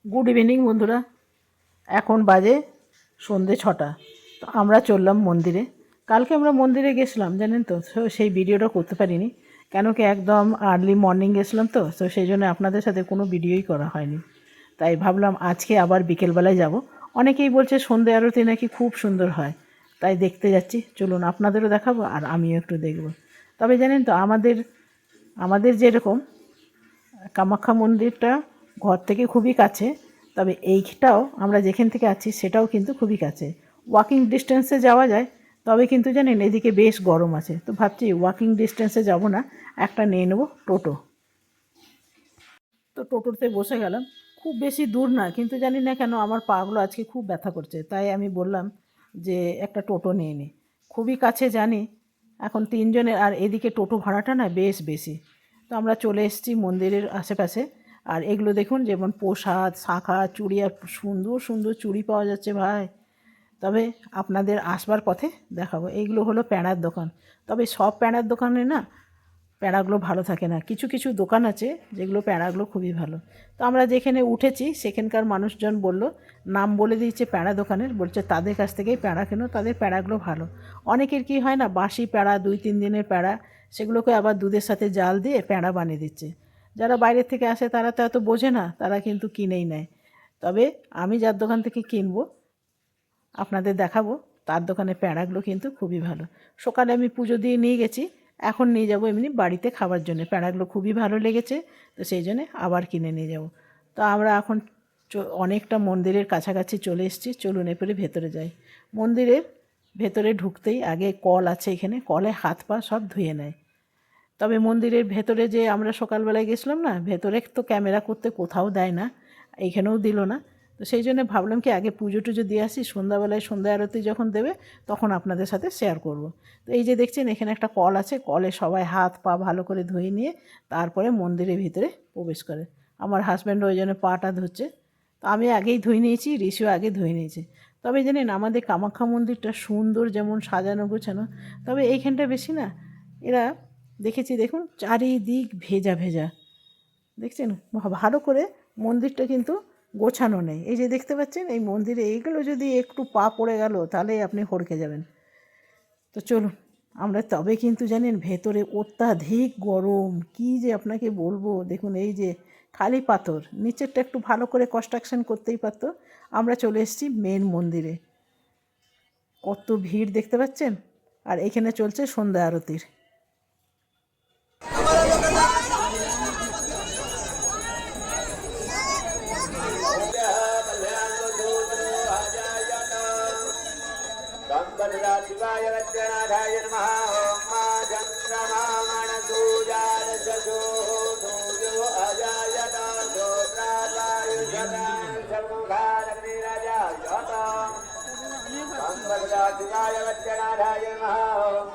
Good evening বন্ধুরা। এখন বাজে সন্ধে 6টা। তো আমরা চললাম মন্দিরে। কালকে আমরা মন্দিরে গেছিলাম জানেন তো, সেই ভিডিওটা করতে পারিনি, কেন কি একদম আর্লি মর্নিং গেছিলাম তো সেই জন্য আপনাদের সাথে কোনো ভিডিওই করা হয়নি। তাই ভাবলাম আজকে আবার বিকেলবেলায় যাব। অনেকেই বলছে সন্ধে আরতি নাকি খুব সুন্দর হয়, তাই দেখতে যাচ্ছি। চলুন আপনাদেরও দেখাবো আর আমিও একটু দেখব। তবে জানেন তো আমাদের যেরকম কামাখ্যা মন্দিরটা ঘর থেকে খুবই কাছে, তবে এইটাও আমরা যেখান থেকে আছি সেটাও কিন্তু খুবই কাছে, ওয়াকিং ডিস্টেন্সে যাওয়া যায়। তবে কিন্তু জানেন এদিকে বেশ গরম আছে, তো ভাবছি ওয়াকিং ডিস্টেন্সে যাব না, একটা নিয়ে নেবো টোটো। তো টোটোতে বসে গেলাম। খুব বেশি দূর না, কিন্তু জানি না কেন আমার পাগুলো আজকে খুব ব্যথা করছে, তাই আমি বললাম যে একটা টোটো নিয়ে নিই। খুবই কাছে জানি, এখন 3 জনের, আর এদিকে টোটো ভাড়াটা না বেশ বেশি। তো আমরা চলে এসেছি মন্দিরের আশেপাশে। আর এগুলো দেখুন, যেমন প্রসাদ, শাঁখা, চুড়ি, আর সুন্দর সুন্দর চুড়ি পাওয়া যাচ্ছে ভাই। তবে আপনাদের আসবার পথে দেখাবো। এইগুলো হলো প্যাঁড়ার দোকান। তবে সব প্যাঁড়ার দোকানে না প্যাঁড়াগুলো ভালো থাকে না, কিছু কিছু দোকান আছে যেগুলো প্যাঁড়াগুলো খুবই ভালো। তো আমরা যেখানে উঠেছি সেখানকার মানুষজন বলল, নাম বলে দিয়েছে প্যাঁড়া দোকানের, বলছে তাদের কাছ থেকেই প্যাঁড়া কেনো, তাদের প্যাঁড়াগুলো ভালো। অনেকের কি হয় না, বাসি প্যাঁড়া, 2-3 দিনের প্যাঁড়া, সেগুলোকে আবার দুধের সাথে জাল দিয়ে প্যাঁড়া বানিয়ে দিচ্ছে। যারা বাইরের থেকে আসে তারা তো এত বোঝে না, তারা কিন্তু কিনেই নেয়। তবে আমি যার দোকান থেকে কিনবো আপনাদের দেখাবো, তার দোকানে প্যাঁড়াগুলো কিন্তু খুবই ভালো। সকালে আমি পুজো দিয়ে নিয়ে গেছি, এখন নিয়ে যাব এমনি বাড়িতে খাবার জন্য। প্যাঁড়াগুলো খুবই ভালো লেগেছে, তো সেই জন্যে আবার কিনে নিয়ে যাব। তো আমরা এখন অনেকটা মন্দিরের কাছাকাছি চলে এসেছি, চলুন এরপরে ভেতরে যাই। মন্দিরের ভেতরে ঢুকতেই আগে কল আছে, এখানে কলে হাত পা সব ধুয়ে নেয়। তবে মন্দিরের ভেতরে যে আমরা সকালবেলায় গেছিলাম না, ভেতরে তো ক্যামেরা করতে কোথাও দেয় না, এইখানেও দিল না। তো সেই জন্য ভাবলাম কি আগে পুজো টুজো দিয়ে আসি, সন্ধ্যাবেলায় সন্ধ্যা আরতি যখন দেবে তখন আপনাদের সাথে শেয়ার করব। তো এই যে দেখছেন এখানে একটা কল আছে, কলে সবাই হাত পা ভালো করে ধুয়ে নিয়ে তারপরে মন্দিরের ভিতরে প্রবেশ করে। আমার হাজব্যান্ড ওই জন্য পাটা ধুচ্ছে, তো আমি আগেই ধুয়ে নিয়েছি, ঋষিও আগে ধুয়ে নিয়েছি। তবে জানেন আমাদের কামাখ্যা মন্দিরটা সুন্দর, যেমন সাজানো গোছানো, তবে এইখানটা বেশি না, এরা দেখেছি দেখুন চারিদিক ভেজা ভেজা, দেখছেন ভালো করে মন্দিরটা কিন্তু গোছানো নেই। এই যে দেখতে পাচ্ছেন এই মন্দিরে এইগুলো যদি একটু পা পড়ে গেল তাহলেই আপনি হড়কে যাবেন। তো চলুন আমরা, তবে কিন্তু জানেন ভেতরে অত্যাধিক গরম, কি যে আপনাকে বলবো। দেখুন এই যে খালি পাথর, নিচেরটা একটু ভালো করে কনস্ট্রাকশন করতেই পারতো। আমরা চলে এসেছি মেন মন্দিরে, কত ভিড় দেখতে পাচ্ছেন, আর এখানে চলছে সন্ধ্যা আরতির। शिवाय वज्रनाथाय नमः। ओम मा चंद्रमा मणसूजाय सूर्यो अजायत प्रावायुषदा सर्वमुखाग्निराजायत। शिवाय वज्रनाथाय नमः। ओम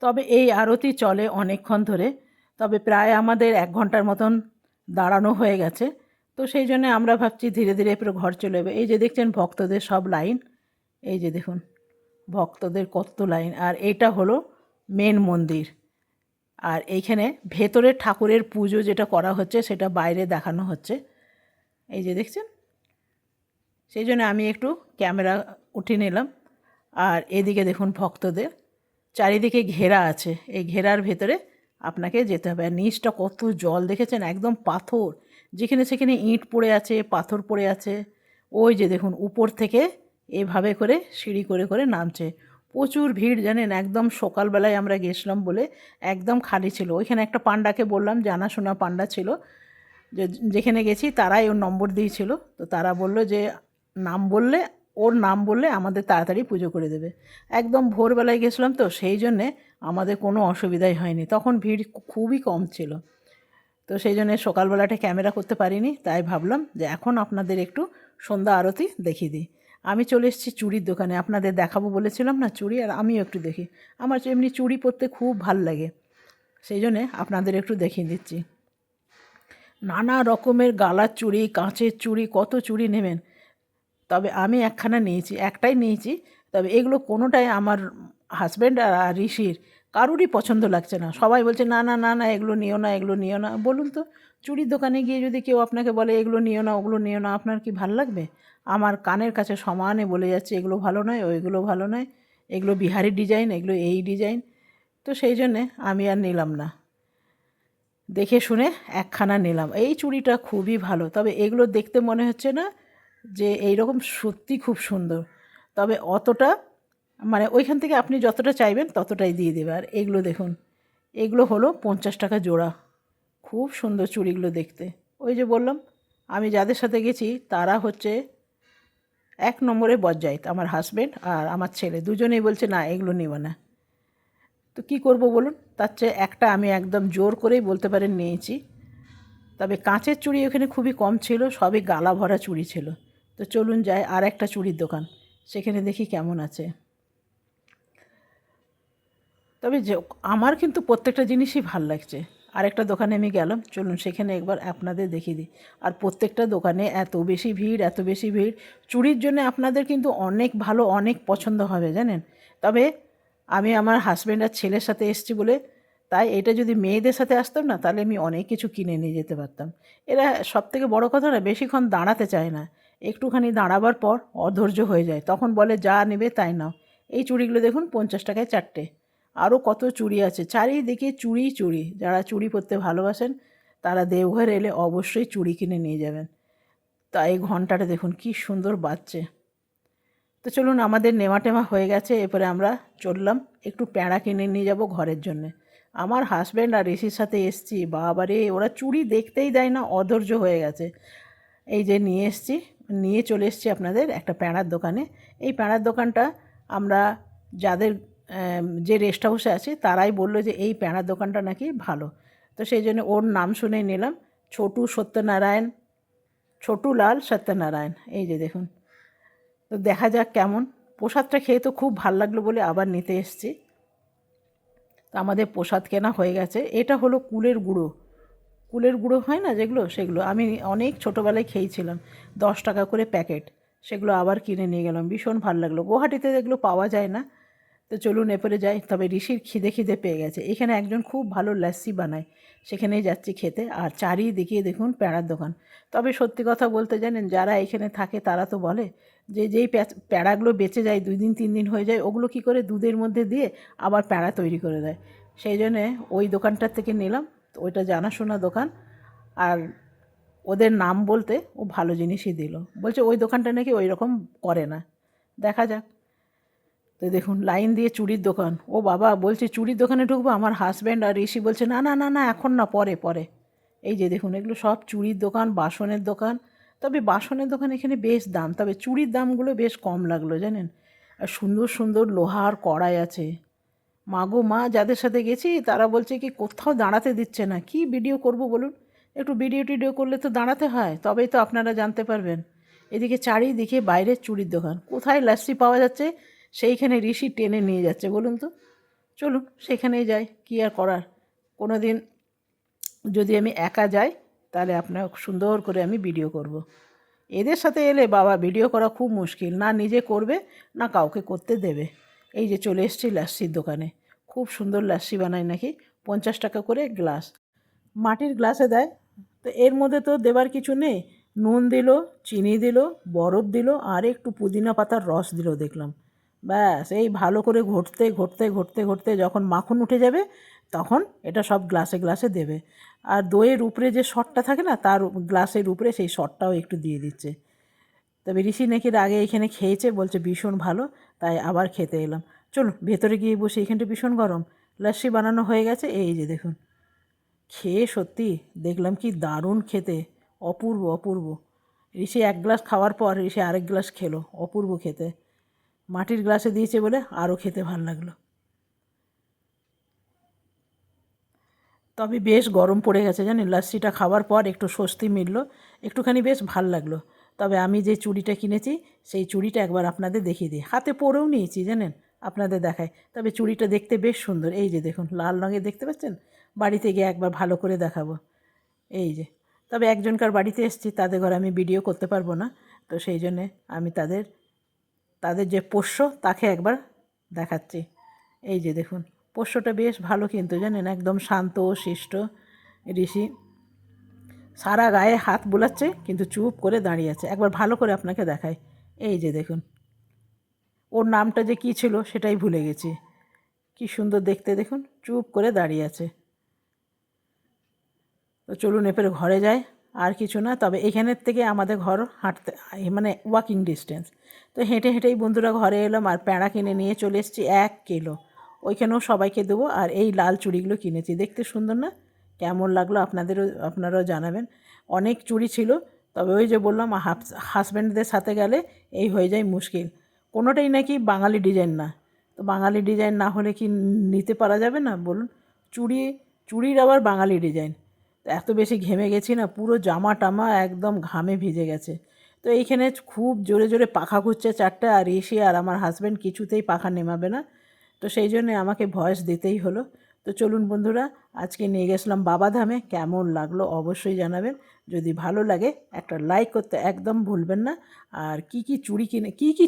তবে এই আরতি চলে অনেকক্ষণ ধরে, তবে প্রায় আমাদের 1 ঘন্টার মতন দাঁড়ানো হয়ে গেছে। তো সেই জন্য আমরা ভাবছি ধীরে ধীরে পুরো ঘর চলে যাবে। এই যে দেখছেন ভক্তদের সব লাইন, এই যে দেখুন ভক্তদের কত লাইন। আর এটা হলো মেন মন্দির, আর এইখানে ভেতরে ঠাকুরের পুজো যেটা করা হচ্ছে সেটা বাইরে দেখানো হচ্ছে, এই যে দেখছেন। সেই জন্য আমি একটু ক্যামেরা উঠিয়ে নিলাম। আর এদিকে দেখুন ভক্তদের চারিদিকে ঘেরা আছে, এই ঘেরার ভেতরে আপনাকে যেতে হবে। আর নিচটা কত জল দেখেছেন, একদম পাথর, যেখানে সেখানে ইট পড়ে আছে, পাথর পড়ে আছে। ওই যে দেখুন উপর থেকে এভাবে করে সিঁড়ি করে করে নামছে। প্রচুর ভিড় জানেন, একদম সকালবেলায় আমরা গেছিলাম বলে একদম খালি ছিল। ওইখানে একটা পান্ডাকে বললাম, জানাশোনা পান্ডা ছিল, যেখানে গেছি তারাই ওর নম্বর দিয়েছিল। তো তারা বলল যে নাম বললে ওর নাম বললে আমাদের তাড়াতাড়ি পুজো করে দেবে। একদম ভোরবেলায় গেছিলাম তো, সেই জন্যে আমাদের কোনো অসুবিধাই হয়নি, তখন ভিড় খুবই কম ছিল। তো সেই জন্যে সকালবেলাটা ক্যামেরা করতে পারিনি, তাই ভাবলাম যে এখন আপনাদের একটু সন্ধ্যা আরতি দেখিয়ে দিই। আমি চলে এসেছি চুড়ির দোকানে, আপনাদের দেখাবো বলেছিলাম না চুড়ি, আর আমিও একটু দেখি। আমার এমনি চুড়ি পরতে খুব ভাল লাগে, সেই জন্যে আপনাদের একটু দেখিয়ে দিচ্ছি। নানা রকমের গালার চুড়ি, কাঁচের চুড়ি, কত চুড়ি নেবেন। তবে আমি একখানা নিয়েছি, একটাই নিয়েছি। তবে এগুলো কোনোটাই আমার হাজব্যান্ড আর ঋষির কারুরই পছন্দ লাগছে না। সবাই বলছে না না না না, এগুলো নিও না, এগুলো নিও না। বলুন তো, চুড়ির দোকানে গিয়ে যদি কেউ আপনাকে বলে এগুলো নিও না, ওগুলো নিও না, আপনার কি ভাল লাগবে? আমার কানের কাছে সমানে বলে যাচ্ছে এগুলো ভালো নয়, ওইগুলো ভালো নয়, এগুলো বিহারি ডিজাইন, এগুলো এই ডিজাইন। তো সেই জন্যে আমি আর নিলাম না, দেখে শুনে একখানা নিলাম। এই চুড়িটা খুবই ভালো, তবে এগুলো দেখতে মনে হচ্ছে না যে এই রকম সত্যি খুব সুন্দর। তবে অতটা মানে ওইখান থেকে আপনি যতটা চাইবেন ততটাই দিয়ে দেবে। আর এগুলো দেখুন, এগুলো হলো 50 টাকা জোড়া। খুব সুন্দর চুড়িগুলো দেখতে। ওই যে বললাম, আমি যাদের সাথে গেছি তারা হচ্ছে 1 নম্বরে বজ্জাইত, আমার হাজব্যান্ড আর আমার ছেলে দুজনেই বলছে না এগুলো নেব না। তো কী করব বলুন, তার চেয়ে একটা আমি একদম জোর করেই বলতে পারেন নিয়েছি। তবে কাঁচের চুড়ি ওখানে খুবই কম ছিল, সবই গালা ভরা চুড়ি ছিল। তো চলুন যাই আর একটা চুড়ির দোকান, সেখানে দেখি কেমন আছে। তবে যে আমার কিন্তু প্রত্যেকটা জিনিসই ভাল লাগছে। আরেকটা দোকানে আমি গেলাম, চলুন সেখানে একবার আপনাদের দেখিয়ে দিই। আর প্রত্যেকটা দোকানে এত বেশি ভিড়, এত বেশি ভিড়। চুড়ির জন্য আপনাদের কিন্তু অনেক ভালো, অনেক পছন্দ হবে জানেন। তবে আমি আমার হাজব্যান্ড আর ছেলের সাথে এসেছি বলে, তাই এটা যদি মেয়েদের সাথে আসতাম না, তাহলে আমি অনেক কিছু কিনে নিয়ে যেতে পারতাম। এরা সবথেকে বড় কথা না, বেশিক্ষণ দাঁড়াতে চায় না। একটুখানি দাঁড়াবার পর অধৈর্য হয়ে যায়, তখন বলে যা নেবে তাই নাও। এই চুড়িগুলো দেখুন 50 টাকায় 4টে। আরও কত চুড়ি আছে, চারিদিকে চুড়ি চুড়ি। যারা চুড়ি পরতে ভালোবাসেন তারা দেওঘর এলে অবশ্যই চুড়ি কিনে নিয়ে যাবেন। তা এই ঘন্টাটা দেখুন কি সুন্দর বাজছে। তো চলুন, আমাদের নেওয়া টেমা হয়ে গেছে, এরপরে আমরা চললাম একটু প্যাঁড়া কিনে নিয়ে যাব ঘরের জন্যে। আমার হাজব্যান্ড আর ঋষির সাথে এসছি, বাবারে ওরা চুড়ি দেখতেই দেয় না, অধৈর্য হয়ে গেছে। এই যে নিয়ে চলে এসেছি আপনাদের একটা প্যাঁড়ার দোকানে। এই প্যাঁড়ার দোকানটা আমরা যাদের যে রেস্ট হাউসে আছি তারাই বললো যে এই প্যাঁড়ার দোকানটা নাকি ভালো। তো সেই জন্য ওর নাম শুনেই নিলাম, ছোটু লাল সত্যনারায়ণ। এই যে দেখুন, তো দেখা যাক কেমন। প্রসাদটা খেয়ে তো খুব ভাল লাগলো বলে আবার নিতে এসেছি। তো আমাদের প্রসাদ কেনা হয়ে গেছে। এটা হলো কুলের গুঁড়ো হয় না যেগুলো, সেগুলো আমি অনেক ছোটোবেলায় খেয়েছিলাম, 10 টাকা করে প্যাকেট। সেগুলো আবার কিনে নিয়ে গেলাম, ভীষণ ভালো লাগলো। গুয়াহাটিতে এগুলো পাওয়া যায় না। তো চলুন এরপরে যাই। তবে ঋষির খিদে পেয়ে গেছে, এখানে একজন খুব ভালো লাস্সি বানায়, সেখানেই যাচ্ছি খেতে। আর চারিদিকে দেখুন প্যাঁড়ার দোকান। তবে সত্যি কথা বলতে জানেন, যারা এখানে থাকে তারা তো বলে যে যেই প্যাঁড়াগুলো বেঁচে যায় 2 দিন 3 দিন হয়ে যায়, ওগুলো কী করে দুধের মধ্যে দিয়ে আবার প্যাঁড়া তৈরি করে দেয়। সেই জন্যে ওই দোকানটার থেকে নিলাম। তো ওইটা জানাশোনা দোকান, আর ওদের নাম বলতে ও ভালো জিনিসই দিল। বলছে ওই দোকানটা নাকি ওই রকম করে না, দেখা যাক। তো দেখুন লাইন দিয়ে চুড়ির দোকান। ও বাবা, বলছে চুড়ির দোকানে ঢুকবো, আমার হাজব্যান্ড আর ঋষি বলছে না না না না, এখন না, পরে পরে। এই যে দেখুন, এগুলো সব চুড়ির দোকান, বাসনের দোকান। তবে বাসনের দোকান এখানে বেশ দাম, তবে চুড়ির দামগুলো বেশ কম লাগলো জানেন। আর সুন্দর সুন্দর লোহার কড়াই আছে। মা গো মা, যাদের সাথে গেছি তারা বলছে কি কোথাও দাঁড়াতে দিচ্ছে না। কি ভিডিও করব বলুন, একটু ভিডিও করলে তো দাঁড়াতে হয়, তবেই তো আপনারা জানতে পারবেন। এদিকে চারিদিকে বাইরে চুড়ির দোকান, কোথায় লাস্সি পাওয়া যাচ্ছে সেইখানে ঋষি টেনে নিয়ে যাচ্ছে বলুন তো। চলুন সেখানেই যাই, কী আর করার। কোনো দিন যদি আমি একা যাই তাহলে আপনার সুন্দর করে আমি ভিডিও করব। এদের সাথে এলে বাবা ভিডিও করা খুব মুশকিল, না নিজে করবে না কাউকে করতে দেবে। এই যে চলে এসেছি লাস্সির দোকানে, খুব সুন্দর লাস্সি বানায় নাকি, 50 টাকা করে গ্লাস, মাটির গ্লাসে দেয়। তো এর মধ্যে তো দেবার কিছু নেই, নুন দিল, চিনি দিল, বরফ দিল, আর একটু পুদিনা পাতার রস দিল দেখলাম। ব্যাস, এই ভালো করে ঘটতে ঘটতে ঘটতে ঘটতে যখন মাখন উঠে যাবে তখন এটা সব গ্লাসে গ্লাসে দেবে। আর দইয়ের উপরে যে শটটা থাকে না, তার গ্লাসের উপরে সেই শটটাও একটু দিয়ে দিচ্ছে। তবে ঋষি নাকি আগে এখানে খেয়েছে, বলছে ভীষণ ভালো, তাই আবার খেতে এলাম। চলুন ভেতরে গিয়ে বসে, এখানটা ভীষণ গরম। লাস্সি বানানো হয়ে গেছে, এই যে দেখুন। খেয়ে সত্যি দেখলাম কি দারুণ খেতে, অপূর্ব অপূর্ব। ঋষি এক গ্লাস খাওয়ার পর ঋষি আরেক গ্লাস খেলো, অপূর্ব খেতে। মাটির গ্লাসে দিয়েছে বলে আরও খেতে ভালো লাগলো। তবে বেশ গরম পড়ে গেছে জানেন, লাস্সিটা খাওয়ার পর একটু স্বস্তি মিলল, একটুখানি বেশ ভাল লাগলো। তবে আমি যে চুড়িটা কিনেছি সেই চুড়িটা একবার আপনাদের দেখিয়ে দিই, হাতে পরেও নিয়েছি জানেন, আপনাদের দেখায়। তবে চুড়িটা দেখতে বেশ সুন্দর, এই যে দেখুন লাল রঙের, দেখতে পাচ্ছেন? বাড়িতে গিয়ে একবার ভালো করে দেখাবো। এই যে, তবে একজনকার বাড়িতে এসেছি, তাদের ঘরে আমি ভিডিও করতে পারবো না, তো সেই জন্যে আমি তাদের যে পোষ্য তাকে একবার দেখাচ্ছি। এই যে দেখুন, পোষ্যটা বেশ ভালো কিন্তু জানেন, একদম শান্ত শিষ্ট ঋষি। সারা গায়ে হাত বুলাচ্ছে কিন্তু চুপ করে দাঁড়িয়ে আছে। একবার ভালো করে আপনাকে দেখায়। এই যে দেখুন, ওর নামটা যে কী ছিল সেটাই ভুলে গেছি। কি সুন্দর দেখতে দেখুন, চুপ করে দাঁড়িয়ে আছে। তো চলুন এরপরে ঘরে যাই। আর কিছু না, তবে এখানের থেকে আমাদের ঘর হাঁটতে মানে ওয়াকিং ডিস্টেন্স। তো হেঁটে হেঁটেই বন্ধুরা ঘরে এলাম, আর প্যাঁড়া কিনে নিয়ে চলে এসেছি 1 কিলো। ওইখানেও সবাইকে দেবো। আর এই লাল চুড়িগুলো কিনেছি, দেখতে সুন্দর না? কেমন লাগলো আপনারাও জানাবেন। অনেক চুড়ি ছিল, তবে ওই যে বললাম হাজব্যান্ডদের সাথে গেলে এই হয়ে যায় মুশকিল। কোনোটাই নাকি বাঙালি ডিজাইন না, তো বাঙালি ডিজাইন না হলে কি নিতে পারা যাবে না বলুন? চুড়ির আবার বাঙালি ডিজাইন। এত বেশি ঘেমে গেছি না, পুরো জামা টামা একদম ঘামে ভিজে গেছে। তো এইখানে খুব জোরে জোরে পাখা ঘুরছে 4টা, আর ঋষি আর আমার হাজব্যান্ড কিছুতেই পাখা নেমাবে না, তো সেই জন্যে আমাকে ভয়েস দিতেই হলো। তো চলুন বন্ধুরা, আজকে নিয়ে গেছিলাম বাবাধামে, কেমন লাগলো অবশ্যই জানাবেন। যদি ভালো লাগে একটা লাইক করতে একদম ভুলবেন না। আর কি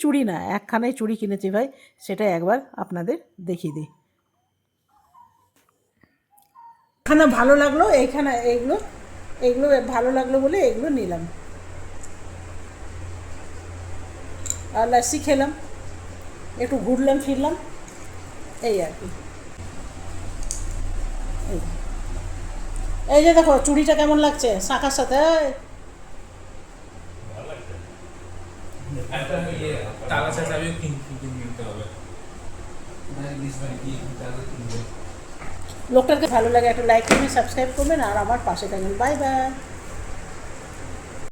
চুড়ি না, একখানাই চুড়ি কিনেছি ভাই, সেটা একবার আপনাদের দেখিয়ে দিই। এখানে ভালো লাগলো, এইখানে এগুলো ভালো লাগলো বলে এগুলো নিলাম। আর লাস্সি খেলাম, একটু ঘুরলাম ফিরলাম, এই আর কি। এই যে দেখো চুড়িটা কেমন লাগছে শাঁখার সাথে। লোকটাকে ভালো লাগে একটা লাইক করবেন, সাবস্ক্রাইব করবেন, আর আমার পাশে থাকবেন। Bye bye.